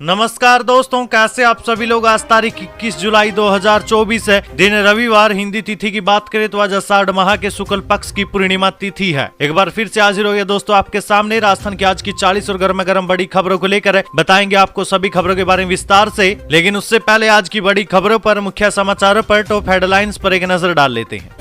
नमस्कार दोस्तों, कैसे आप सभी लोग। आज तारीख 21 जुलाई 2024 है, दिन रविवार। हिंदी तिथि की बात करें तो आज आषाढ़ माह के शुक्ल पक्ष की पूर्णिमा तिथि है। एक बार फिर से हाजिर हो गया दोस्तों आपके सामने राजस्थान की आज की 40 और गर्मा गर्म बड़ी खबरों को लेकर बताएंगे आपको सभी खबरों के बारे में विस्तार से। लेकिन उससे पहले आज की बड़ी खबरों पर, मुख्य समाचारों पर, टॉप हेडलाइंस पर एक नजर डाल लेते हैं।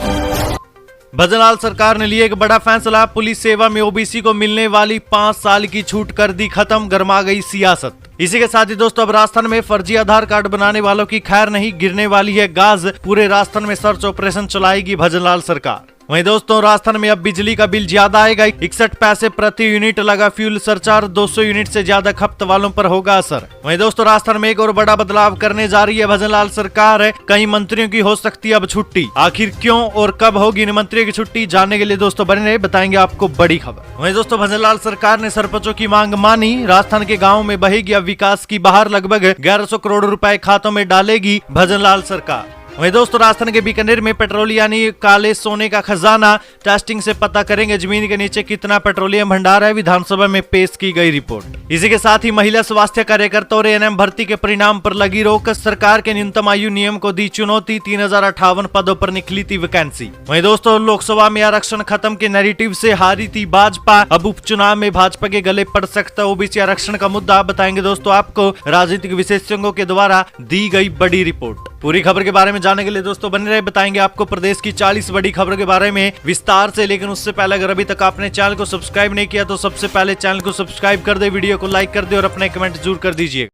भजनलाल सरकार ने लिया एक बड़ा फैसला। पुलिस सेवा में ओबीसी को मिलने वाली 5 साल की छूट कर दी खत्म, गरमा गई सियासत। इसी के साथ ही दोस्तों अब राजस्थान में फर्जी आधार कार्ड बनाने वालों की खैर नहीं, गिरने वाली है गाज। पूरे राजस्थान में सर्च ऑपरेशन चलाएगी भजनलाल सरकार। वहीं दोस्तों राजस्थान में अब बिजली का बिल ज्यादा आएगा। 61 पैसे प्रति यूनिट लगा फ्यूल सरचार्ज, 200 यूनिट से ज्यादा खपत वालों पर होगा असर। वहीं दोस्तों राजस्थान में एक और बड़ा बदलाव करने जा रही है भजनलाल सरकार है। कई मंत्रियों की हो सकती है अब छुट्टी। आखिर क्यों और कब होगी इन मंत्रियों की छुट्टी, जानने के लिए दोस्तों बने रहे, बताएंगे आपको बड़ी खबर। वहीं दोस्तों भजनलाल सरकार ने सरपंचों की मांग मानी। राजस्थान के गाँव में बहेगी अब विकास की बहार, लगभग 1100 करोड़ रुपए खातों में डालेगी भजनलाल सरकार। वहीं दोस्तों राजस्थान के बीकानेर में पेट्रोल यानी काले सोने का खजाना, टेस्टिंग से पता करेंगे जमीन के नीचे कितना पेट्रोलियम भंडार है। विधानसभा में पेश की गई रिपोर्ट। इसी के साथ ही महिला स्वास्थ्य कार्यकर्ता और एएनएम भर्ती के परिणाम पर लगी रोक। सरकार के न्यूनतम आयु नियम को दी चुनौती, 3058 पदों पर निकली थी वैकेंसी। वहीं दोस्तों लोकसभा में आरक्षण खत्म के नैरेटिव से हारी थी भाजपा। अब उपचुनाव में भाजपा के गले पड़ सकता है ओबीसी आरक्षण का मुद्दा, बताएंगे दोस्तों आपको राजनीतिक विशेषज्ञों के द्वारा दी गई बड़ी रिपोर्ट। पूरी खबर के बारे में जानने के लिए दोस्तों बने रहे, बताएंगे आपको प्रदेश की 40 बड़ी खबरों के बारे में विस्तार से। लेकिन उससे पहले अगर अभी तक आपने चैनल को सब्सक्राइब नहीं किया तो सबसे पहले चैनल को सब्सक्राइब कर दे, वीडियो को लाइक कर दे और अपने कमेंट जरूर कर दीजिए।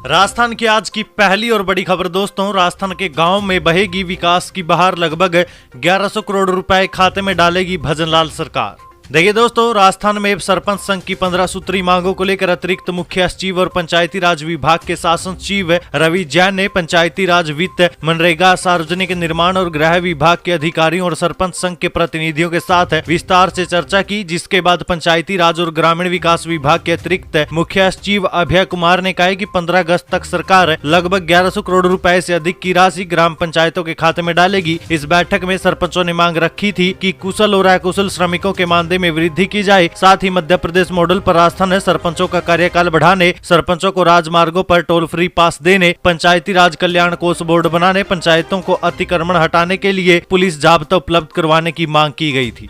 राजस्थान की आज की पहली और बड़ी खबर दोस्तों, राजस्थान के गांव में बहेगी विकास की बहार, लगभग 1100 करोड़ रुपए खाते में डालेगी भजनलाल सरकार। देखिए दोस्तों राजस्थान में सरपंच संघ की 15 सूत्री मांगों को लेकर अतिरिक्त मुख्य सचिव और पंचायती राज विभाग के शासन सचिव रवि जैन ने पंचायती राज, वित्त, मनरेगा, सार्वजनिक निर्माण और गृह विभाग के अधिकारियों और सरपंच संघ के प्रतिनिधियों के साथ विस्तार से चर्चा की। जिसके बाद पंचायती राज और ग्रामीण विकास विभाग के अतिरिक्त मुख्य सचिव अभय कुमार ने कहा कि 15 अगस्त तक सरकार लगभग 1100 करोड़ रुपए से अधिक की राशि ग्राम पंचायतों के खाते में डालेगी। इस बैठक में सरपंचों ने मांग रखी थी कि कुशल और अकुशल श्रमिकों के मानदेय में वृद्धि की जाए। साथ ही मध्य प्रदेश मॉडल पर राजस्थान है सरपंचों का कार्यकाल बढ़ाने, सरपंचों को राजमार्गों पर टोल फ्री पास देने, पंचायती राज कल्याण कोष बोर्ड बनाने, पंचायतों को अतिक्रमण हटाने के लिए पुलिस जाब्ता उपलब्ध करवाने की मांग की गई थी।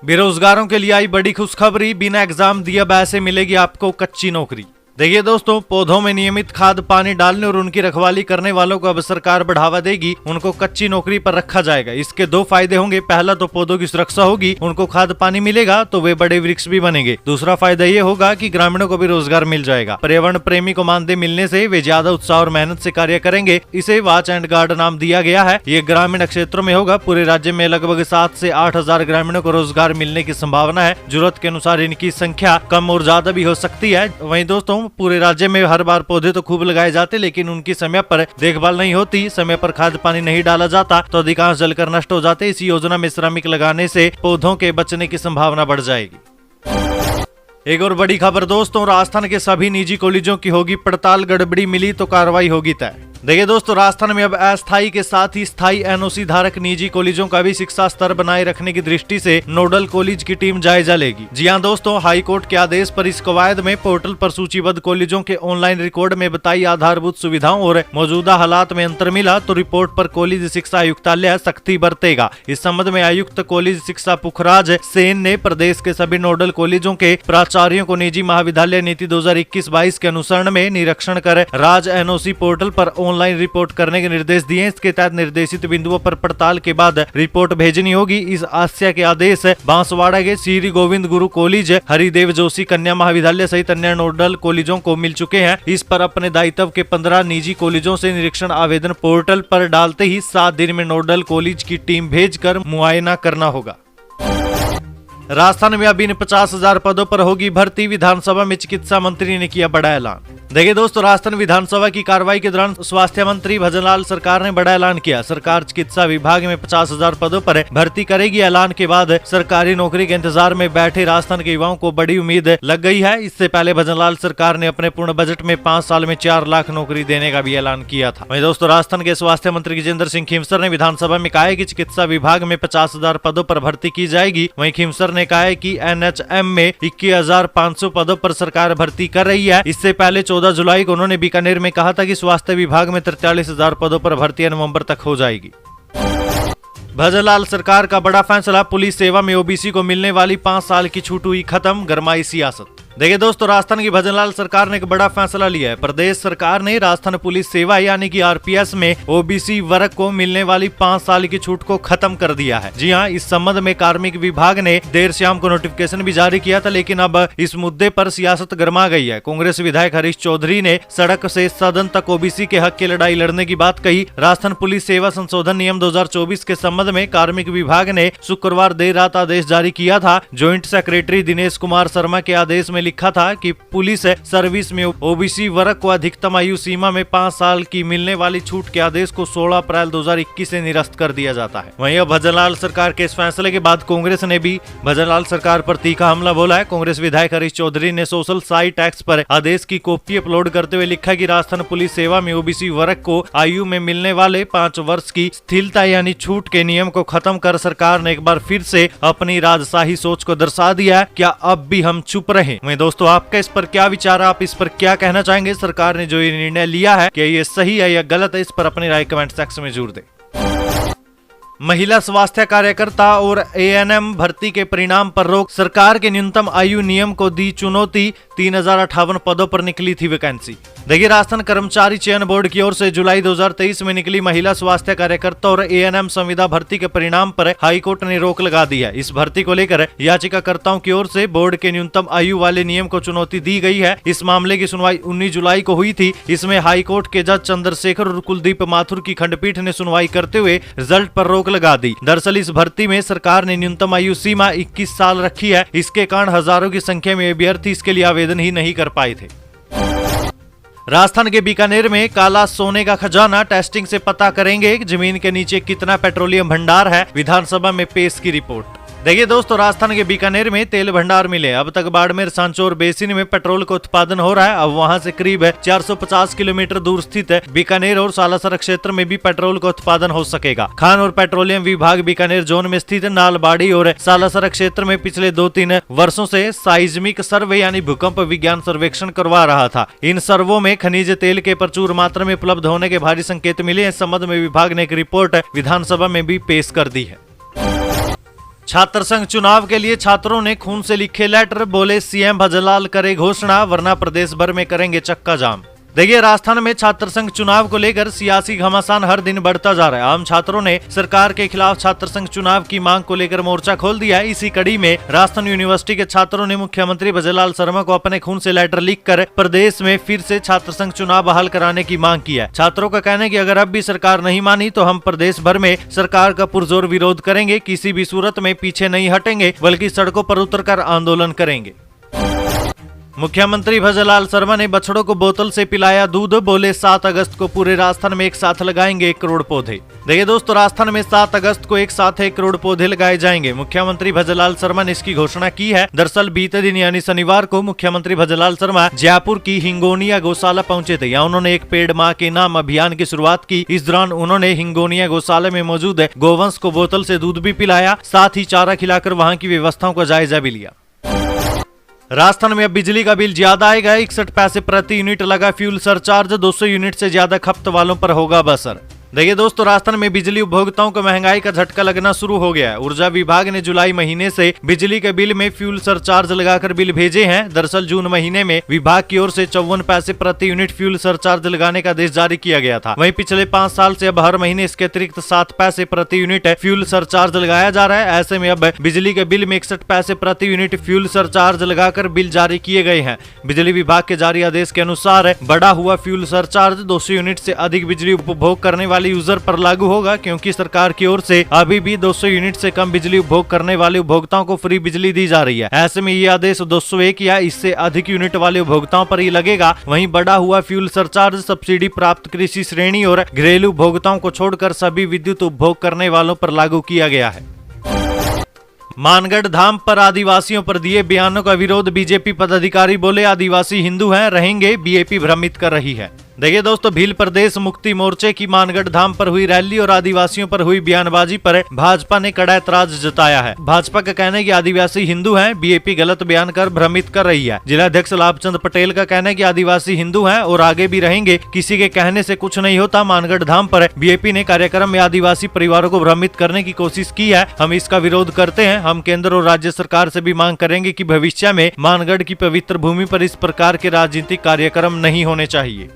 बेरोजगारों के लिए आई बड़ी खुशखबरी, बिना एग्जाम दिए अब ऐसे मिलेगी आपको कच्ची नौकरी। देखिए दोस्तों पौधों में नियमित खाद पानी डालने और उनकी रखवाली करने वालों को अब सरकार बढ़ावा देगी, उनको कच्ची नौकरी पर रखा जाएगा। इसके 2 फायदे होंगे। पहला तो पौधों की सुरक्षा होगी, उनको खाद पानी मिलेगा तो वे बड़े वृक्ष भी बनेंगे। दूसरा फायदा ये होगा कि ग्रामीणों को भी रोजगार मिल जाएगा। पर्यावरण प्रेमी को मानदेय मिलने से वे ज्यादा उत्साह और मेहनत से कार्य करेंगे। इसे वॉच एंड गार्ड नाम दिया गया है। ये ग्रामीण क्षेत्रों में होगा। पूरे राज्य में लगभग 7 से 8 हजार ग्रामीणों को रोजगार मिलने की संभावना है। जरूरत के अनुसार इनकी संख्या कम और ज्यादा भी हो सकती है। वहीं दोस्तों पूरे राज्य में हर बार पौधे तो खूब लगाए जाते, लेकिन उनकी समय पर देखभाल नहीं होती, समय पर खाद पानी नहीं डाला जाता तो अधिकांश जलकर नष्ट हो जाते। इस योजना में श्रमिक लगाने से पौधों के बचने की संभावना बढ़ जाएगी। एक और बड़ी खबर दोस्तों, राजस्थान के सभी निजी कॉलेजों की होगी पड़ताल, गड़बड़ी मिली तो कार्रवाई होगी तय। देखिए दोस्तों राजस्थान में अब अस्थायी के साथ ही स्थायी एनओसी धारक निजी कॉलेजों का भी शिक्षा स्तर बनाए रखने की दृष्टि से नोडल कॉलेज की टीम जायजा लेगी। जी हां दोस्तों, हाई कोर्ट के आदेश पर इस कवायद में पोर्टल पर सूचीबद्ध कॉलेजों के ऑनलाइन रिकॉर्ड में बताई आधारभूत सुविधाओं और मौजूदा हालात में अंतर मिला तो रिपोर्ट पर कॉलेज शिक्षा आयुक्तालय सख्ती बरतेगा। इस संबंध में आयुक्त कॉलेज शिक्षा पुखराज सेन ने प्रदेश के सभी नोडल कॉलेजों के प्राचार्यों को निजी महाविद्यालय नीति 2021-22 के अनुसरण में निरीक्षण कर राज एनओसी पोर्टल पर ऑनलाइन रिपोर्ट करने के निर्देश दिए। इसके तहत निर्देशित बिंदुओं पर पड़ताल के बाद रिपोर्ट भेजनी होगी। इस आशय के आदेश बांसवाड़ा के श्री गोविंद गुरु कॉलेज, हरिदेव जोशी कन्या महाविद्यालय सहित अन्य नोडल कॉलेजों को मिल चुके हैं। इस पर अपने दायित्व के 15 निजी कॉलेजों से निरीक्षण आवेदन पोर्टल पर डालते ही 7 दिन में नोडल कॉलेज की टीम भेजकर मुआयना करना होगा। राजस्थान में अब इन 50,000 पदों पर होगी भर्ती, विधानसभा में चिकित्सा मंत्री ने किया बड़ा ऐलान। देखिए दोस्तों, राजस्थान विधानसभा की कार्रवाई के दौरान स्वास्थ्य मंत्री भजनलाल सरकार ने बड़ा ऐलान किया। सरकार चिकित्सा विभाग में 50,000 पदों पर भर्ती करेगी। ऐलान के बाद सरकारी नौकरी के इंतजार में बैठे राजस्थान के युवाओं को बड़ी उम्मीद लग गई है। इससे पहले भजनलाल सरकार ने अपने पूर्ण बजट में 5 साल में 4 लाख नौकरी देने का भी ऐलान किया था। वहीं दोस्तों, राजस्थान के स्वास्थ्य मंत्री गजेंद्र सिंह खींवसर ने विधानसभा में कहा है कि चिकित्सा विभाग में 50,000 पदों पर भर्ती की जाएगी। वहीं खींवसर ने कहा है कि NHM में 21,500 पदों पर सरकार भर्ती कर रही है। इससे पहले 14 जुलाई को उन्होंने बीकानेर में कहा था कि स्वास्थ्य विभाग में 43,000 पदों पर भर्ती नवंबर तक हो जाएगी। भजनलाल सरकार का बड़ा फैसला, पुलिस सेवा में OBC को मिलने वाली 5 साल की छूट हुई खत्म, गरमाई सियासत। देखिए दोस्तों, राजस्थान की भजनलाल सरकार ने एक बड़ा फैसला लिया है। प्रदेश सरकार ने राजस्थान पुलिस सेवा यानी कि RPS में OBC वर्ग को मिलने वाली 5 साल की छूट को खत्म कर दिया है। जी हां, इस संबंध में कार्मिक विभाग ने देर शाम को नोटिफिकेशन भी जारी किया था, लेकिन अब इस मुद्दे पर सियासत गर्मा गई है। कांग्रेस विधायक हरीश चौधरी ने सड़क से सदन तक OBC के हक की लड़ाई लड़ने की बात कही। राजस्थान पुलिस सेवा संशोधन नियम 2024 के संबंध में कार्मिक विभाग ने शुक्रवार देर रात आदेश जारी किया था। ज्वाइंट सेक्रेटरी दिनेश कुमार शर्मा के आदेश में लिखा था कि पुलिस सर्विस में OBC वर्ग को अधिकतम आयु सीमा में 5 साल की मिलने वाली छूट के आदेश को 16 अप्रैल 2021 से निरस्त कर दिया जाता है। वहीं अब भजनलाल सरकार के इस फैसले के बाद कांग्रेस ने भी भजनलाल सरकार पर तीखा हमला बोला है। कांग्रेस विधायक हरीश चौधरी ने सोशल साइट एक्स पर आदेश की कॉपी अपलोड करते हुए लिखा कि राजस्थान पुलिस सेवा में OBC वर्ग को आयु में मिलने वाले 5 वर्ष की स्थिरता यानी छूट के नियम को खत्म कर सरकार ने एक बार फिर से अपनी राजशाही सोच को दर्शा दिया है। क्या अब भी हम चुप रहे? मैं दोस्तों, आपका इस पर क्या विचार है? आप इस पर क्या कहना चाहेंगे? सरकार ने जो ये निर्णय लिया है, क्या ये सही है या गलत है? इस पर अपनी राय कमेंट सेक्शन में जरूर दें। महिला स्वास्थ्य कार्यकर्ता और ANM भर्ती के परिणाम पर रोक, सरकार के न्यूनतम आयु नियम को दी चुनौती, 3058 पदों पर निकली थी वैकेंसी। देखिए, राजस्थान कर्मचारी चयन बोर्ड की ओर से जुलाई 2023 में निकली महिला स्वास्थ्य कार्यकर्ता और ANM संविदा भर्ती के परिणाम पर हाईकोर्ट ने रोक लगा दी है। इस भर्ती को लेकर याचिकाकर्ताओं की ओर से बोर्ड के न्यूनतम आयु वाले नियम को चुनौती दी गई है। इस मामले की सुनवाई 19 जुलाई को हुई थी। इसमें हाईकोर्ट के जज चंद्रशेखर और कुलदीप माथुर की खंडपीठ ने सुनवाई करते हुए रिजल्ट पर रोक लगा दी। दरअसल इस भर्ती में सरकार ने न्यूनतम आयु सीमा 21 साल रखी है। इसके कारण हजारों की संख्या में अभ्यर्थी इसके लिए आवेदन ही नहीं कर पाए थे। राजस्थान के बीकानेर में काला सोने का खजाना, टेस्टिंग से पता करेंगे जमीन के नीचे कितना पेट्रोलियम भंडार है, विधानसभा में पेश की रिपोर्ट। देखिए दोस्तों, राजस्थान के बीकानेर में तेल भंडार मिले। अब तक बाड़मेर सांचौर बेसिन में पेट्रोल का उत्पादन हो रहा है। अब वहां से करीब 450 किलोमीटर दूर स्थित बीकानेर और सालासर क्षेत्र में भी पेट्रोल का उत्पादन हो सकेगा। खान और पेट्रोलियम विभाग बीकानेर जोन में स्थित नालबाड़ी और सालासर क्षेत्र में पिछले 2-3 वर्षों से साइज्मिक सर्वे यानी भूकंप विज्ञान सर्वेक्षण करवा रहा था। इन सर्वों में खनिज तेल के प्रचुर मात्रा में उपलब्ध होने के भारी संकेत मिले। इस संबंध में विभाग ने एक रिपोर्ट विधानसभा में भी पेश कर दी है। छात्र संघ चुनाव के लिए छात्रों ने खून से लिखे लेटर, बोले CM भजनलाल करे घोषणा वरना प्रदेश भर में करेंगे चक्का जाम। देखिए, राजस्थान में छात्र संघ चुनाव को लेकर सियासी घमासान हर दिन बढ़ता जा रहा है। आम छात्रों ने सरकार के खिलाफ छात्र संघ चुनाव की मांग को लेकर मोर्चा खोल दिया है। इसी कड़ी में राजस्थान यूनिवर्सिटी के छात्रों ने मुख्यमंत्री भजनलाल शर्मा को अपने खून से लेटर लिखकर प्रदेश में फिर से छात्र संघ चुनाव बहाल कराने की मांग की है। छात्रों का कहना है कि अगर अब भी सरकार नहीं मानी तो हम प्रदेश भर में सरकार का पुरजोर विरोध करेंगे, किसी भी सूरत में पीछे नहीं हटेंगे, बल्कि सड़कों पर उतरकर आंदोलन करेंगे। मुख्यमंत्री भजनलाल शर्मा ने बछड़ों को बोतल से पिलाया दूध, बोले 7 अगस्त को पूरे राजस्थान में एक साथ लगाएंगे 1 करोड़ पौधे। देखिए दोस्तों, राजस्थान में 7 अगस्त को एक साथ 1 करोड़ पौधे लगाए जाएंगे। मुख्यमंत्री भजनलाल शर्मा ने इसकी घोषणा की है। दरअसल बीते दिन यानी शनिवार को मुख्यमंत्री भजनलाल शर्मा जयपुर की हिंगोनिया गौशाला पहुंचे थे। यहाँ उन्होंने एक पेड़ माँ के नाम अभियान की शुरुआत की। इस दौरान उन्होंने हिंगोनिया गौशाला में मौजूद गोवंश को बोतल से दूध भी पिलाया, साथ ही चारा खिलाकर वहाँ की व्यवस्थाओं का जायजा भी लिया। राजस्थान में अब बिजली का बिल ज्यादा आएगा। 61 पैसे प्रति यूनिट लगा फ्यूल सरचार्ज, 200 यूनिट से ज्यादा खपत वालों पर होगा बसर। देखिए दोस्तों, राजस्थान में बिजली उपभोक्ताओं को महंगाई का झटका लगना शुरू हो गया है। ऊर्जा विभाग ने जुलाई महीने से बिजली के बिल में फ्यूल सरचार्ज लगाकर बिल भेजे हैं। दरअसल जून महीने में विभाग की ओर से 54 पैसे प्रति यूनिट फ्यूल सरचार्ज लगाने का आदेश जारी किया गया था। वहीं पिछले 5 साल से अब हर महीने इसके अतिरिक्त 7 पैसे प्रति यूनिट फ्यूल सरचार्ज लगाया जा रहा है। ऐसे में अब बिजली के बिल में 61 पैसे प्रति यूनिट फ्यूल सरचार्ज लगाकर बिल जारी किए गए हैं। बिजली विभाग के जारी आदेश के अनुसार बढ़ा हुआ फ्यूल सरचार्ज 200 यूनिट से अधिक बिजली उपभोग करने वाले वाले यूजर पर लागू होगा, क्योंकि सरकार की ओर से अभी भी 200 यूनिट से कम बिजली उपभोग करने वाले उपभोक्ताओं को फ्री बिजली दी जा रही है। ऐसे में ये आदेश 201 या इससे अधिक यूनिट वाले उपभोक्ताओं पर ही लगेगा। वहीं बढ़ा हुआ फ्यूल सरचार्ज सब्सिडी प्राप्त कृषि श्रेणी और घरेलू उपभोक्ताओं को छोड़कर सभी विद्युत उपभोग करने वालों पर लागू किया गया है। मानगढ़ धाम पर आदिवासियों पर दिए बयानों का विरोध, बीजेपी पदाधिकारी बोले आदिवासी हिंदू हैं, रहेंगे, बीजेपी भ्रमित कर रही है। देखिए दोस्तों, भील प्रदेश मुक्ति मोर्चे की मानगढ़ धाम पर हुई रैली और आदिवासियों पर हुई बयानबाजी पर भाजपा ने कड़ा ऐतराज जताया है। भाजपा का कहना है कि आदिवासी हिंदू हैं, बीजेपी गलत बयान कर भ्रमित कर रही है। जिलाध्यक्ष लाभचंद पटेल का कहना है कि आदिवासी हिंदू हैं और आगे भी रहेंगे, किसी के कहने से कुछ नहीं होता। मानगढ़ धाम पर बीजेपी ने कार्यक्रम में आदिवासी परिवारों को भ्रमित करने की कोशिश की है, हम इसका विरोध करते हैं। हम केंद्र और राज्य सरकार से भी मांग करेंगे कि भविष्य में मानगढ़ की पवित्र भूमि पर इस प्रकार के राजनीतिक कार्यक्रम नहीं होने चाहिए।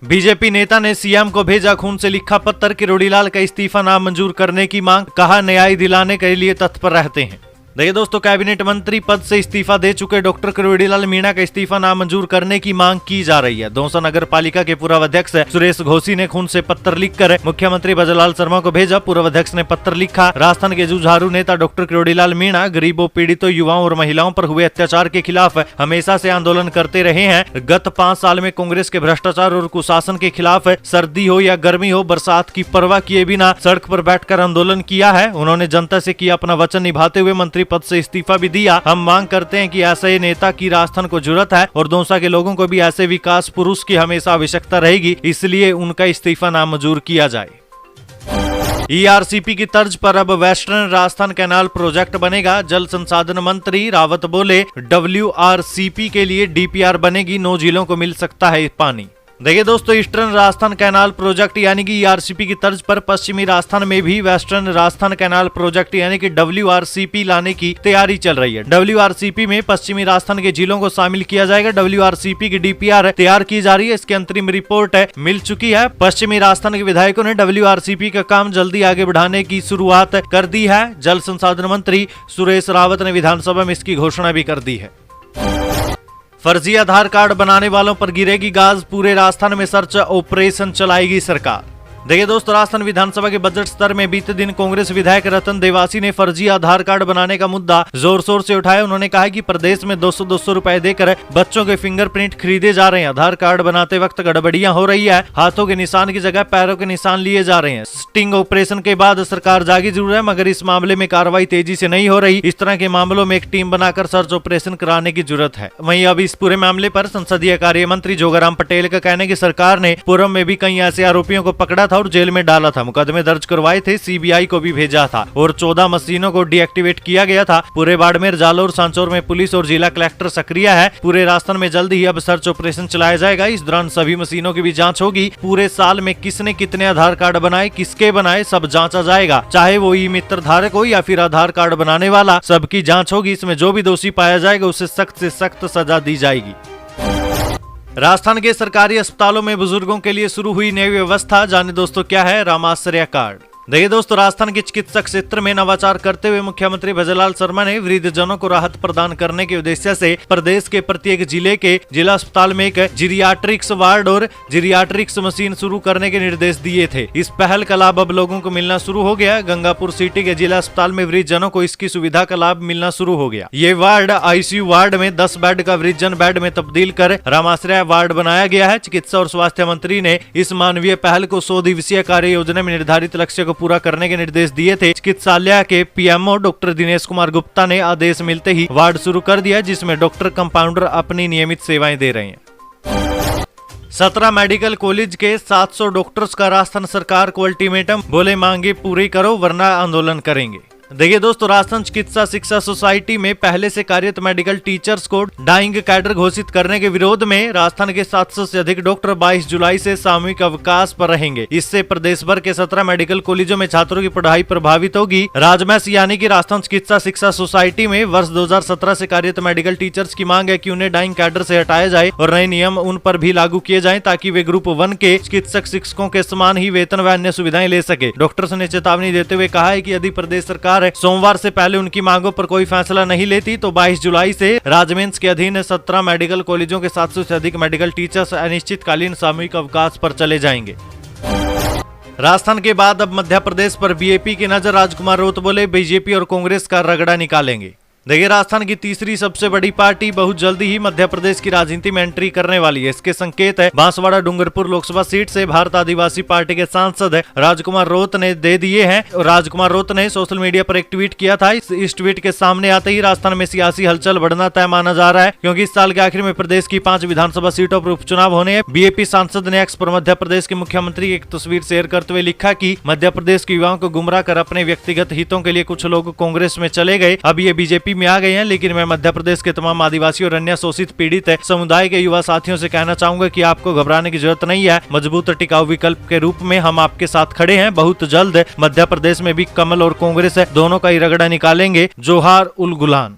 बीजेपी नेता ने सीएम को भेजा खून से लिखा पत्र, किरोड़ीलाल का इस्तीफा नामंजूर करने की मांग, कहा न्याय दिलाने के लिए तत्पर रहते हैं। देखिए दोस्तों, कैबिनेट मंत्री पद से इस्तीफा दे चुके डॉक्टर किरोड़ीलाल मीणा का इस्तीफा नामंजूर करने की मांग की जा रही है। दौसा नगर पालिका के पूर्व अध्यक्ष सुरेश घोसी ने खून से पत्र लिखकर मुख्यमंत्री भजनलाल शर्मा को भेजा। पूर्व अध्यक्ष ने पत्र लिखा, राजस्थान के जुझारू नेता डॉक्टर किरोड़ीलाल मीणा गरीबों, पीड़ितों, युवाओं और महिलाओं पर हुए अत्याचार के खिलाफ हमेशा से आंदोलन करते रहे हैं। गत 5 साल में कांग्रेस के भ्रष्टाचार और कुशासन के खिलाफ सर्दी हो या गर्मी हो, बरसात की परवाह किए बिना सड़क पर बैठकर आंदोलन किया है। उन्होंने जनता से किया अपना वचन निभाते हुए मंत्री पद से इस्तीफा भी दिया। हम मांग करते हैं कि ऐसे नेता की राजस्थान को जरूरत है और दौसा के लोगों को भी ऐसे विकास पुरुष की हमेशा आवश्यकता रहेगी, इसलिए उनका इस्तीफा नामंजूर किया जाए। ईआरसीपी की तर्ज पर अब वेस्टर्न राजस्थान कैनाल प्रोजेक्ट बनेगा, जल संसाधन मंत्री रावत बोले WRCP के लिए DPR बनेगी, 9 जिलों को मिल सकता है पानी। देखिए दोस्तों, ईस्टर्न राजस्थान कैनाल प्रोजेक्ट यानी कि ईआरसीपी की तर्ज पर पश्चिमी राजस्थान में भी वेस्टर्न राजस्थान कैनाल प्रोजेक्ट यानी कि WRCP लाने की तैयारी चल रही है। WRCP में पश्चिमी राजस्थान के जिलों को शामिल किया जाएगा। WRCP की DPR तैयार की जा रही है, इसकी अंतरिम रिपोर्ट मिल चुकी है। पश्चिमी राजस्थान के विधायकों ने WRCP का काम जल्दी आगे बढ़ाने की शुरुआत कर दी है। जल संसाधन मंत्री सुरेश रावत ने विधानसभा में इसकी घोषणा भी कर दी है। फर्जी आधार कार्ड बनाने वालों पर गिरेगी गाज, पूरे राजस्थान में सर्च ऑपरेशन चलाएगी सरकार। देखिए दोस्तों, राजस्थान विधानसभा के बजट सत्र में बीते दिन कांग्रेस विधायक रतन देवासी ने फर्जी आधार कार्ड बनाने का मुद्दा जोर शोर से उठाया। उन्होंने कहा कि प्रदेश में 200-200 रुपए देकर बच्चों के फिंगरप्रिंट खरीदे जा रहे हैं। आधार कार्ड बनाते वक्त गड़बड़ियां हो रही है, हाथों के निशान की जगह पैरों के निशान लिए जा रहे हैं। स्टिंग ऑपरेशन के बाद सरकार जागी जरूर है, मगर इस मामले में कार्रवाई तेजी से नहीं हो रही। इस तरह के मामलों में एक टीम बनाकर सर्च ऑपरेशन कराने की जरूरत है। वहीं अब इस पूरे मामले पर संसदीय कार्य मंत्री जोगाराम पटेल का कहना है कि सरकार ने पूर्व में भी कई ऐसे आरोपियों को पकड़ा था और जेल में डाला था, मुकदमे दर्ज करवाए थे, CBI को भी भेजा था और 14 मशीनों को डीएक्टिवेट किया गया था। पूरे बाड़मेर, जालोर, सांचौर में पुलिस और जिला कलेक्टर सक्रिय है। पूरे राजस्थान में जल्द ही अब सर्च ऑपरेशन चलाया जाएगा। इस दौरान सभी मशीनों की भी जांच होगी। पूरे साल में किसने कितने आधार कार्ड बनाए, किसके बनाए, सब जांचा जाएगा। चाहे वो ई मित्र धारक हो या फिर आधार कार्ड बनाने वाला, सबकी जांच होगी। इसमें जो भी दोषी पाया जाएगा उसे सख्त से सख्त सजा दी जाएगी। राजस्थान के सरकारी अस्पतालों में बुजुर्गों के लिए शुरू हुई नई व्यवस्था, जाने दोस्तों क्या है रामाश्रय कार्ड। देखिए दोस्तों, राजस्थान के चिकित्सा क्षेत्र में नवाचार करते हुए मुख्यमंत्री भजनलाल शर्मा ने वृद्धजनों को राहत प्रदान करने के उद्देश्य से प्रदेश के प्रत्येक जिले के जिला अस्पताल में एक जीरियाट्रिक्स वार्ड और जीरियाट्रिक्स मशीन शुरू करने के निर्देश दिए थे। इस पहल का लाभ अब लोगों को मिलना शुरू हो गया। गंगापुर सिटी के जिला अस्पताल में वृद्धजनों को इसकी सुविधा का लाभ मिलना शुरू हो गया। ये वार्ड ICU वार्ड में 10 बेड का वृद्धजन बेड में तब्दील कर रामाश्रय वार्ड बनाया गया है। चिकित्सा और स्वास्थ्य मंत्री ने इस मानवीय पहल को 100 दिवसीय कार्य योजना में निर्धारित लक्ष्य को पूरा करने के निर्देश दिए थे। चिकित्सालय के PMO डॉक्टर दिनेश कुमार गुप्ता ने आदेश मिलते ही वार्ड शुरू कर दिया, जिसमें डॉक्टर कंपाउंडर अपनी नियमित सेवाएं दे रहे हैं। 17 मेडिकल कॉलेज के 700 डॉक्टर्स का राजस्थान सरकार को अल्टीमेटम, बोले मांगे पूरी करो वरना आंदोलन करेंगे। देखिए दोस्तों, राजस्थान चिकित्सा शिक्षा सोसाइटी में पहले से कार्यरत मेडिकल टीचर्स को डाइंग कैडर घोषित करने के विरोध में राजस्थान के 700 से अधिक डॉक्टर 22 जुलाई से सामूहिक अवकाश पर रहेंगे। इससे प्रदेश भर के 17 मेडिकल कॉलेजों में छात्रों की पढ़ाई प्रभावित होगी। राजमैस यानी कि राजस्थान चिकित्सा शिक्षा सोसाइटी में वर्ष 2017 से कार्यरत मेडिकल टीचर्स की मांग है कि उन्हें डाइंग कैडर से हटाया जाए और नए नियम उन पर भी लागू किए जाए, ताकि वे ग्रुप 1 के चिकित्सक शिक्षकों के समान ही वेतन व अन्य सुविधाएं ले सके। डॉक्टर्स ने चेतावनी देते हुए कहा है कि यदि प्रदेश सरकार सोमवार से पहले उनकी मांगों पर कोई फैसला नहीं लेती तो 22 जुलाई से राजमेंस के अधीन 17 मेडिकल कॉलेजों के 700 से अधिक मेडिकल टीचर्स अनिश्चितकालीन सामूहिक अवकाश पर चले जाएंगे। राजस्थान के बाद अब मध्य प्रदेश पर बीजेपी की नजर। राजकुमार रोत बोले, बीजेपी और कांग्रेस का रगड़ा निकालेंगे। देखिए, राजस्थान की तीसरी सबसे बड़ी पार्टी बहुत जल्दी ही मध्य प्रदेश की राजनीति में एंट्री करने वाली है। इसके संकेत है बांसवाड़ा डूंगरपुर लोकसभा सीट से भारत आदिवासी पार्टी के सांसद राजकुमार रोत ने दे दिए हैं। राजकुमार रोत ने सोशल मीडिया पर एक ट्वीट किया था। इस ट्वीट के सामने आते ही राजस्थान में सियासी हलचल बढ़ना तय माना जा रहा है, क्योंकि इस साल के आखिर में प्रदेश की 5 विधानसभा सीटों पर उपचुनाव होने हैं। बीजेपी सांसद ने एक्स पर मध्य प्रदेश के मुख्यमंत्री की एक तस्वीर शेयर करते हुए लिखा कि मध्य प्रदेश के युवाओं को गुमराह कर अपने व्यक्तिगत हितों के लिए कुछ लोग कांग्रेस में चले गए, अब ये बीजेपी में आ गए हैं। लेकिन मैं मध्य प्रदेश के तमाम आदिवासी और अन्य शोषित पीड़ित समुदाय के युवा साथियों से कहना चाहूंगा कि आपको घबराने की जरूरत नहीं है। मजबूत टिकाऊ विकल्प के रूप में हम आपके साथ खड़े हैं। बहुत जल्द मध्य प्रदेश में भी कमल और कांग्रेस दोनों का ही रगड़ा निकालेंगे। जोहार उल गुलान।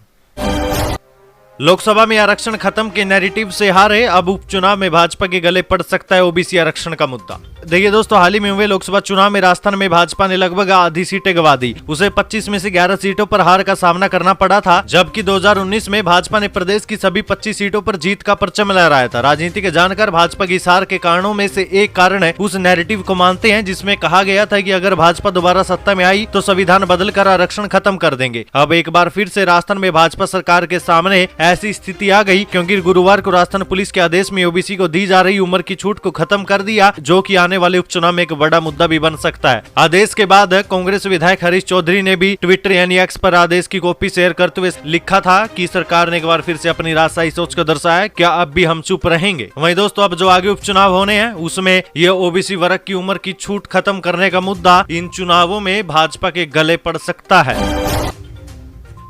लोकसभा में आरक्षण खत्म के नैरेटिव से हारे, अब उपचुनाव में भाजपा के गले पड़ सकता है ओबीसी आरक्षण का मुद्दा। देखिए दोस्तों, हाल ही में हुए लोकसभा चुनाव में राजस्थान में भाजपा ने लगभग आधी सीटें गंवा दी। उसे 25 में से 11 सीटों पर हार का सामना करना पड़ा था, जबकि 2019 में भाजपा ने प्रदेश की सभी 25 सीटों पर जीत का परचम लहराया था। राजनीति के जानकार भाजपा की इस हार के कारणों में से एक कारण है उस नैरेटिव को मानते हैं जिसमें कहा गया था कि अगर भाजपा दोबारा सत्ता में आई तो संविधान बदलकर आरक्षण खत्म कर देंगे। अब एक बार फिर से राजस्थान में भाजपा सरकार के सामने ऐसी स्थिति आ गई, क्योंकि गुरुवार को राजस्थान पुलिस के आदेश में ओबीसी को दी जा रही उम्र की छूट को खत्म कर दिया, जो कि आने वाले उपचुनाव में एक बड़ा मुद्दा भी बन सकता है। आदेश के बाद कांग्रेस विधायक हरीश चौधरी ने भी ट्विटर यानी एक्स पर आदेश की कॉपी शेयर करते हुए लिखा था कि सरकार ने एक बार फिर से अपनी राजशाही सोच को दर्शाया, क्या अब भी हम चुप रहेंगे। वहीं दोस्तों, अब जो आगे उपचुनाव होने हैं उसमें ये ओबीसी वर्ग की उम्र की छूट खत्म करने का मुद्दा इन चुनावों में भाजपा के गले पड़ सकता है।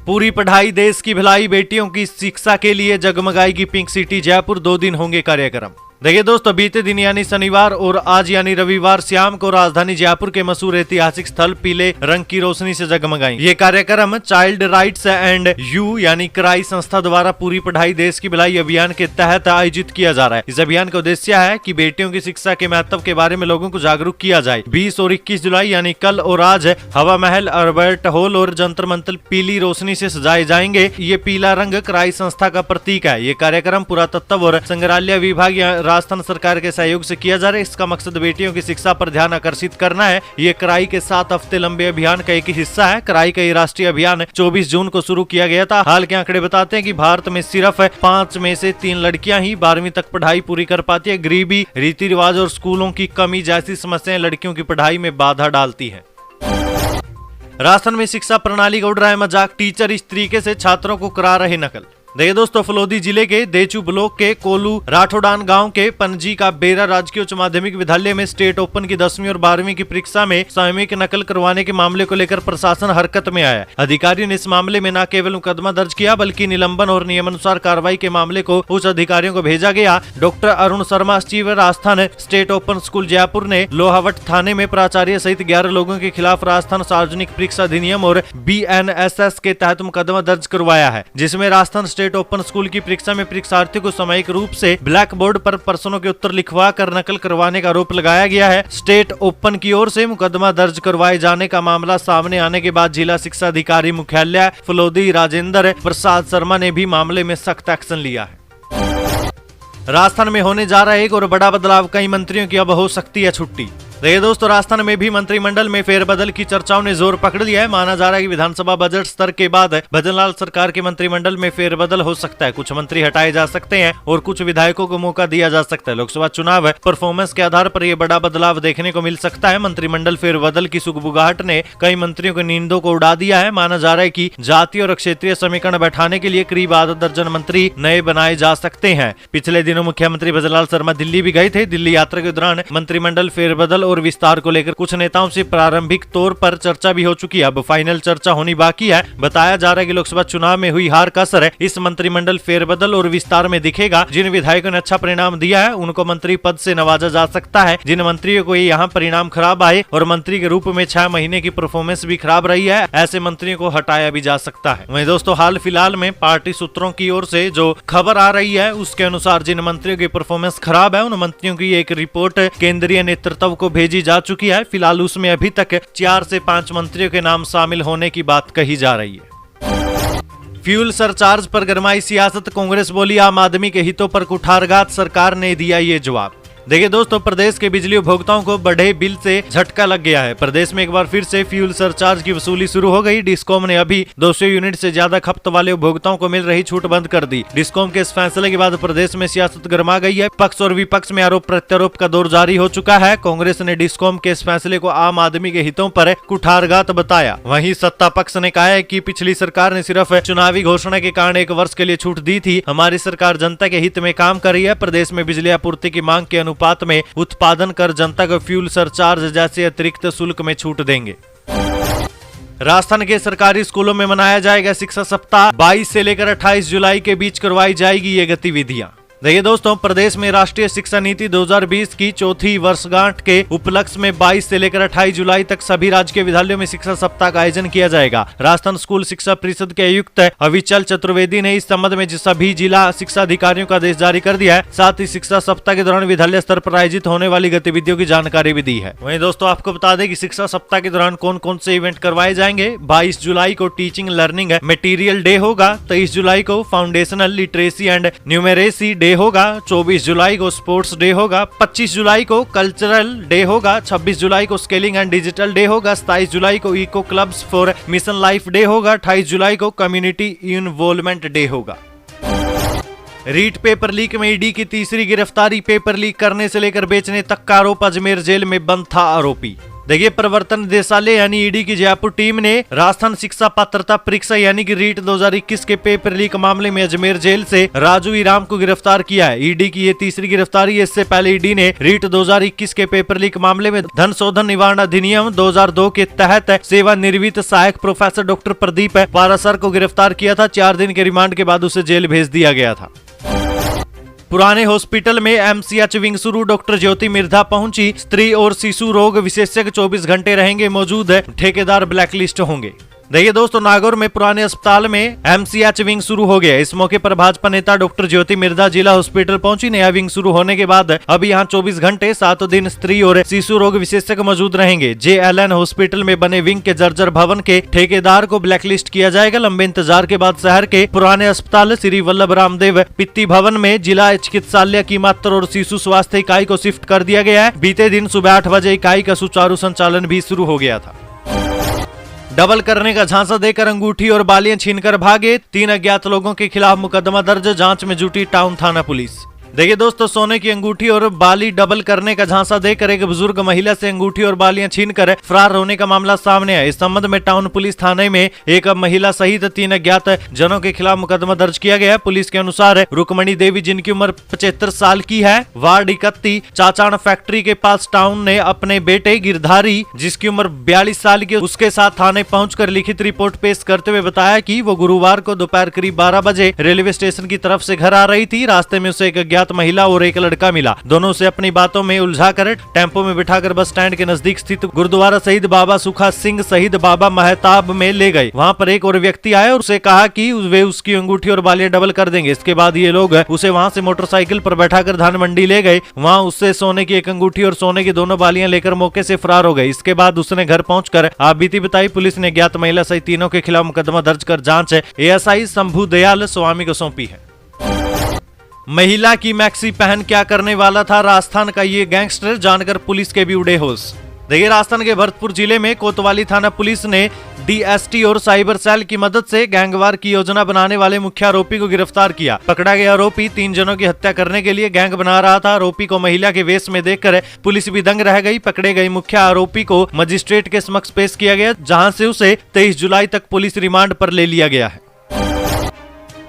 पूरी पढ़ाई देश की भलाई, बेटियों की शिक्षा के लिए जगमगाएगी पिंक सिटी जयपुर। 2 दिन होंगे कार्यक्रम। देखिए दोस्तों, बीते दिन यानी शनिवार और आज यानी रविवार शाम को राजधानी जयपुर के मशहूर ऐतिहासिक स्थल पीले रंग की रोशनी से जगमगाई। ये कार्यक्रम चाइल्ड राइट्स एंड यू यानी क्राई संस्था द्वारा पूरी पढ़ाई देश की भलाई अभियान के तहत आयोजित किया जा रहा है। इस अभियान का उद्देश्य है कि बेटियों की शिक्षा के महत्व के बारे में लोगों को जागरूक किया जाए। 20 और 21 जुलाई यानी कल और आज हवा महल, अल्बर्ट हॉल और जंतर मंतर पीली रोशनी से सजाए जाएंगे। ये पीला रंग क्राई संस्था का प्रतीक है। ये कार्यक्रम पुरातत्व और संग्रहालय विभाग राजस्थान सरकार के सहयोग से किया जा रहा है। इसका मकसद बेटियों की शिक्षा पर ध्यान आकर्षित करना है। ये क्राई के 7 हफ्ते लंबे अभियान का एक हिस्सा है। क्राई का ये राष्ट्रीय अभियान 24 जून को शुरू किया गया था। हाल के आंकड़े बताते हैं कि भारत में सिर्फ 5 में से 3 लड़कियां ही 12वीं तक पढ़ाई पूरी कर पाती है। गरीबी, रीति रिवाज और स्कूलों की कमी जैसी समस्याएं लड़कियों की पढ़ाई में बाधा डालती है। राजस्थान में शिक्षा प्रणाली का उड़ रहा है मजाक, टीचर इस तरीके से छात्रों को करा रहे नकल। देखिए दोस्तों, फलोदी जिले के देचू ब्लॉक के कोलू राठौडान गांव के पणजी का बेरा राजकीय उच्च माध्यमिक विद्यालय में स्टेट ओपन की 10वीं और 12वीं की परीक्षा में सामूहिक नकल करवाने के मामले को लेकर प्रशासन हरकत में आया। अधिकारियों ने इस मामले में न केवल मुकदमा दर्ज किया बल्कि निलंबन और नियमानुसार कार्रवाई के मामले को उच्च अधिकारियों को भेजा गया। Doctor Arun Sharma, chief Rajasthan state open school Jaipur ने लोहावट थाने में प्राचार्य सहित 11 लोगों के खिलाफ राजस्थान सार्वजनिक परीक्षा अधिनियम और BNSS के तहत मुकदमा दर्ज करवाया है, जिसमें राजस्थान स्टेट ओपन स्कूल की परीक्षा में परीक्षार्थियों को सामयिक रूप से ब्लैक बोर्ड पर प्रश्नों के उत्तर लिखवा कर नकल करवाने का आरोप लगाया गया है। स्टेट ओपन की ओर से मुकदमा दर्ज करवाए जाने का मामला सामने आने के बाद जिला शिक्षा अधिकारी मुख्यालय फलोदी राजेंद्र प्रसाद शर्मा ने भी मामले में सख्त एक्शन लिया है। राजस्थान में होने जा रहा है एक और बड़ा बदलाव, कई मंत्रियों की अब हो सकती है छुट्टी। देखिए दोस्तों, राजस्थान में भी मंत्रिमंडल में फेरबदल की चर्चाओं ने जोर पकड़ लिया है। माना जा रहा है कि विधानसभा बजट स्तर के बाद भजनलाल सरकार के मंत्रिमंडल में फेरबदल हो सकता है। कुछ मंत्री हटाए जा सकते हैं और कुछ विधायकों को मौका दिया जा सकता है। लोकसभा चुनाव परफॉर्मेंस के आधार पर यह बड़ा बदलाव देखने को मिल सकता है। मंत्रिमंडल फेरबदल की सुगबुगाहट ने कई मंत्रियों की नींदों को उड़ा दिया है। माना जा रहा है कि जातीय और क्षेत्रीय समीकरण बैठाने के लिए करीब आधा दर्जन मंत्री नए बनाए जा सकते हैं। पिछले दिनों मुख्यमंत्री भजनलाल शर्मा दिल्ली भी गए थे। दिल्ली यात्रा के दौरान मंत्रिमंडल फेरबदल और विस्तार को लेकर कुछ नेताओं से प्रारंभिक तौर पर चर्चा भी हो चुकी है। अब फाइनल चर्चा होनी बाकी है। बताया जा रहा है कि लोकसभा चुनाव में हुई हार का असर इस मंत्रिमंडल फेरबदल और विस्तार में दिखेगा। जिन विधायकों ने अच्छा परिणाम दिया है उनको मंत्री पद से नवाजा जा सकता है। जिन मंत्रियों को यहाँ परिणाम खराब आए और मंत्री के रूप में 6 महीने की परफॉर्मेंस भी खराब रही है, ऐसे मंत्रियों को हटाया भी जा सकता है। वहीं दोस्तों, हाल फिलहाल में पार्टी सूत्रों की ओर से जो खबर आ रही है उसके अनुसार जिन मंत्रियों की परफॉर्मेंस खराब है उन मंत्रियों की एक रिपोर्ट केंद्रीय नेतृत्व को भेजी जा चुकी है। फिलहाल उसमें अभी तक 4 से 5 मंत्रियों के नाम शामिल होने की बात कही जा रही है। फ्यूल सरचार्ज पर गरमाई सियासत, कांग्रेस बोली आम आदमी के हितों पर कुठारघात, सरकार ने दिया ये जवाब। देखिए दोस्तों, प्रदेश के बिजली उपभोक्ताओं को बढ़े बिल से झटका लग गया है। प्रदेश में एक बार फिर से फ्यूल सरचार्ज की वसूली शुरू हो गई। डिस्कॉम ने अभी 200 यूनिट से ज्यादा खपत वाले उपभोक्ताओं को मिल रही छूट बंद कर दी। डिस्कॉम के इस फैसले के बाद प्रदेश में सियासत गर्मा गई है। पक्ष और विपक्ष में आरोप प्रत्यारोप का दौर जारी हो चुका है। कांग्रेस ने डिस्कॉम के इस फैसले को आम आदमी के हितों पर कुठारघात बताया। वहीं सत्ता पक्ष ने कहा है कि पिछली सरकार ने सिर्फ चुनावी घोषणा के कारण 1 वर्ष के लिए छूट दी थी। हमारी सरकार जनता के हित में काम कर रही है। प्रदेश में बिजली आपूर्ति की मांग के अनुपात में उत्पादन कर जनता को फ्यूल सरचार्ज जैसे अतिरिक्त शुल्क में छूट देंगे। राजस्थान के सरकारी स्कूलों में मनाया जाएगा शिक्षा सप्ताह। 22 से लेकर 28 जुलाई के बीच करवाई जाएगी ये गतिविधियां। देखिए दोस्तों, प्रदेश में राष्ट्रीय शिक्षा नीति 2020 की चौथी वर्षगांठ के उपलक्ष्य में 22 से लेकर 28 जुलाई तक सभी राजकीय विद्यालयों में शिक्षा सप्ताह का आयोजन किया जाएगा। राजस्थान स्कूल शिक्षा परिषद के आयुक्त अविचल चतुर्वेदी ने इस संबंध में सभी जिला शिक्षा अधिकारियों का आदेश जारी कर दिया है। साथ ही शिक्षा सप्ताह के दौरान विद्यालय स्तर पर आयोजित होने वाली गतिविधियों की जानकारी भी दी है। वहीं दोस्तों, आपको बता दें कि शिक्षा सप्ताह के दौरान कौन कौन से इवेंट करवाए जाएंगे। 22 जुलाई को टीचिंग लर्निंग मटेरियल डे होगा। 23 जुलाई को foundational literacy and numeracy day होगा। 24 जुलाई को स्पोर्ट्स डे होगा। 25 जुलाई को कल्चरल डे होगा। 26 जुलाई को स्केलिंग एंड डिजिटल डे होगा। 27 जुलाई को eco clubs for mission life day होगा। 28 जुलाई को कम्युनिटी इन्वॉल्वमेंट डे होगा। रीट पेपर लीक में ईडी की तीसरी गिरफ्तारी। पेपर लीक करने से लेकर बेचने तक का आरोप। अजमेर जेल में बंद था आरोपी। देखिए, प्रवर्तन निदेशालय यानी ईडी की जयपुर टीम ने राजस्थान शिक्षा पात्रता परीक्षा यानी कि रीट 2021 के पेपर लीक मामले में अजमेर जेल से राजू ईराम को गिरफ्तार किया है। ईडी की ये तीसरी गिरफ्तारी है। इससे पहले ईडी ने रीट 2021 के पेपर लीक मामले में धन शोधन निवारण अधिनियम 2002 के तहत सेवानिवृत्त सहायक प्रोफेसर डॉक्टर प्रदीप पारासर को गिरफ्तार किया था। 4 दिन के रिमांड के बाद उसे जेल भेज दिया गया था। पुराने हॉस्पिटल में एमसीएच विंग शुरू। डॉक्टर ज्योति मिर्धा पहुंची। स्त्री और शिशु रोग विशेषज्ञ 24 घंटे रहेंगे मौजूद। ठेकेदार ब्लैकलिस्ट होंगे। देखिए दोस्तों, नागौर में पुराने अस्पताल में एमसीएच विंग शुरू हो गया। इस मौके पर भाजपा नेता डॉक्टर ज्योति मिर्धा जिला हॉस्पिटल पहुंची। नया विंग शुरू होने के बाद अब यहां 24 घंटे 7 दिन स्त्री और शिशु रोग विशेषज्ञ मौजूद रहेंगे। JLN हॉस्पिटल में बने विंग के जर्जर भवन के ठेकेदार को ब्लैकलिस्ट किया जाएगा। लंबे इंतजार के बाद शहर के पुराने अस्पताल श्री वल्लभ रामदेव पित्ती भवन में जिला चिकित्सालय की मातृ और शिशु स्वास्थ्य इकाई को शिफ्ट कर दिया गया है। बीते दिन सुबह 8 बजे इकाई का सुचारू संचालन भी शुरू हो गया था। डबल करने का झांसा देकर अंगूठी और बालियां छीनकर भागे। 3 अज्ञात लोगों के खिलाफ मुकदमा दर्ज। जांच में जुटी टाउन थाना पुलिस। देखिए दोस्तों, सोने की अंगूठी और बाली डबल करने का झांसा देकर एक बुजुर्ग महिला से अंगूठी और बालियां छीनकर फरार होने का मामला सामने आया। इस संबंध में टाउन पुलिस थाने में एक महिला सहित 3 अज्ञात जनों के खिलाफ मुकदमा दर्ज किया गया है। पुलिस के अनुसार रुक्मणी देवी, जिनकी उम्र 75 साल की है, वार्ड 31 चाचाण फैक्ट्री के पास टाउन ने अपने बेटे गिरधारी, जिसकी उम्र 42 साल की, उसके साथ थाने पहुंचकर लिखित रिपोर्ट पेश करते हुए बताया कि वो गुरुवार को दोपहर करीब 12 बजे रेलवे स्टेशन की तरफ से घर आ रही थी। रास्ते में उसे एक अज्ञात महिला और एक लड़का मिला। दोनों से अपनी बातों में उलझाकर टेम्पो में बिठाकर बस स्टैंड के नजदीक स्थित गुरुद्वारा शहीद बाबा सुखा सिंह शहीद बाबा महताब में ले गए। वहां पर एक और व्यक्ति आया और उसे कहा कि वे उसकी अंगूठी और बालियां डबल कर देंगे। इसके बाद ये लोग उसे वहां से मोटरसाइकिल पर बैठाकर धान मंडी ले गए। वहां उससे सोने की एक अंगूठी और सोने की दोनों बालियां लेकर मौके से फरार हो गए। इसके बाद उसने घर पहुंचकर आपबीती बताई। पुलिस ने ज्ञात महिला सहित तीनों के खिलाफ मुकदमा दर्ज कर जांच ASI शंभू दयाल स्वामी को सौंपी है। महिला की मैक्सी पहन क्या करने वाला था राजस्थान का ये गैंगस्टर, जानकर पुलिस के भी उड़े होश। देखिए, राजस्थान के भरतपुर जिले में कोतवाली थाना पुलिस ने DST और साइबर सेल की मदद से गैंगवार की योजना बनाने वाले मुख्य आरोपी को गिरफ्तार किया। पकड़ा गया आरोपी 3 जनों की हत्या करने के लिए गैंग बना रहा था। आरोपी को महिला के वेश में देखकर पुलिस भी दंग रह गई। पकड़े गए मुख्य आरोपी को मजिस्ट्रेट के समक्ष पेश किया गया, जहां से उसे 23 जुलाई तक पुलिस रिमांड पर ले लिया गया है।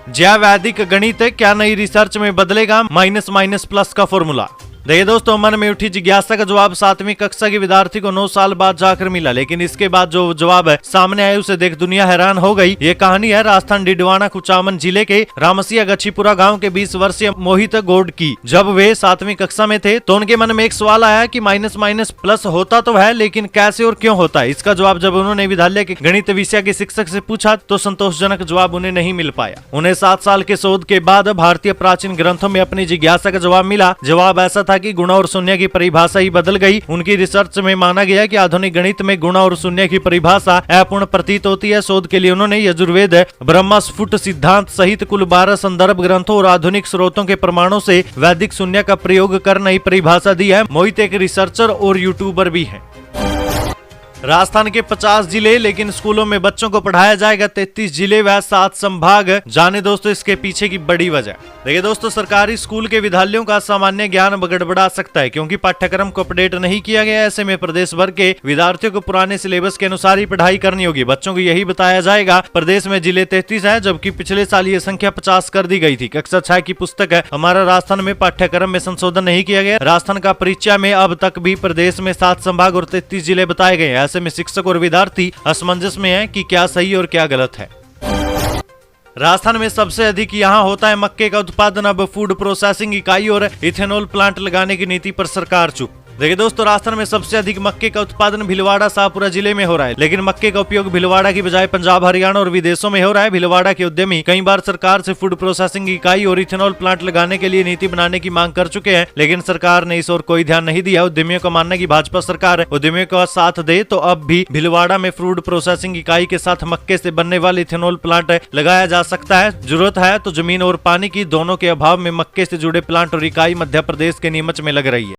जैवैदिक गणित क्या नई रिसर्च में बदलेगा माइनस माइनस प्लस का फॉर्मूला। देखिए दोस्तों, मन में उठी जिज्ञासा का जवाब 7वीं कक्षा के विद्यार्थी को 9 साल बाद जाकर मिला, लेकिन इसके बाद जो जवाब सामने आया उसे देख दुनिया हैरान हो गई। ये कहानी है राजस्थान डिडवाना कुचामन जिले के रामसिया गच्छीपुरा गांव के 20 वर्षीय मोहित गौड की। जब वे 7वीं कक्षा में थे तो उनके मन में एक सवाल आया कि माइनस माइनस प्लस होता तो है, लेकिन कैसे और क्यों होता है। इसका जवाब जब उन्होंने विद्यालय के गणित विषय के शिक्षक से पूछा तो संतोषजनक जवाब उन्हें नहीं मिल पाया। उन्हें 7 साल के शोध के बाद भारतीय प्राचीन ग्रंथों में अपनी जिज्ञासा का जवाब मिला। जवाब ऐसा था था कि गुणा और शून्य की परिभाषा ही बदल गई। उनकी रिसर्च में माना गया कि आधुनिक गणित में गुणा और शून्य की परिभाषा अपूर्ण प्रतीत होती है। शोध के लिए उन्होंने यजुर्वेद, ब्रह्मस्फुट सिद्धांत सहित कुल 12 संदर्भ ग्रंथों और आधुनिक स्रोतों के प्रमाणों से वैदिक शून्य का प्रयोग कर नई परिभाषा दी है। मोहित एक रिसर्चर और यूट्यूबर भी हैं। राजस्थान के 50 जिले, लेकिन स्कूलों में बच्चों को पढ़ाया जाएगा 33 जिले व 7 संभाग। जाने दोस्तों इसके पीछे की बड़ी वजह। देखिए दोस्तों, सरकारी स्कूल के विद्यालयों का सामान्य ज्ञान गड़बड़ा सकता है क्योंकि पाठ्यक्रम को अपडेट नहीं किया गया। ऐसे में प्रदेश भर के विद्यार्थियों को पुराने सिलेबस के अनुसार ही पढ़ाई करनी होगी। बच्चों को यही बताया जाएगा। प्रदेश में जिले 33 है, जबकि पिछले साल ये संख्या 50 कर दी गई थी। कक्षा 6 की पुस्तक है हमारा राजस्थान में पाठ्यक्रम में संशोधन नहीं किया गया। राजस्थान का परिचय में अब तक भी प्रदेश में 7 संभाग और 33 जिले बताए गए हैं। ऐसे में शिक्षक और विद्यार्थी असमंजस में हैं कि क्या सही और क्या गलत है। राजस्थान में सबसे अधिक यहाँ होता है मक्के का उत्पादन। अब फूड प्रोसेसिंग इकाई और इथेनॉल प्लांट लगाने की नीति पर सरकार चुप। देखिए दोस्तों, राजस्थान में सबसे अधिक मक्के का उत्पादन भीलवाड़ा शाहपुरा जिले में हो रहा है, लेकिन मक्के का उपयोग भीलवाड़ा की बजाय पंजाब, हरियाणा और विदेशों में हो रहा है। भीलवाड़ा के उद्यमी कई बार सरकार से फूड प्रोसेसिंग इकाई और इथेनॉल प्लांट लगाने के लिए नीति बनाने की मांग कर चुके हैं, लेकिन सरकार ने इस ओर कोई ध्यान नहीं दिया। उद्यमियों का मानना है कि भाजपा सरकार उद्यमियों का साथ दे तो अब भी भीलवाड़ा में फूड प्रोसेसिंग इकाई के साथ मक्के से बनने वाले इथेनॉल प्लांट लगाया जा सकता है। जरूरत है तो जमीन और पानी की, दोनों के अभाव में मक्के से जुड़े प्लांट और इकाई मध्य प्रदेश के नीमच में लग रही है।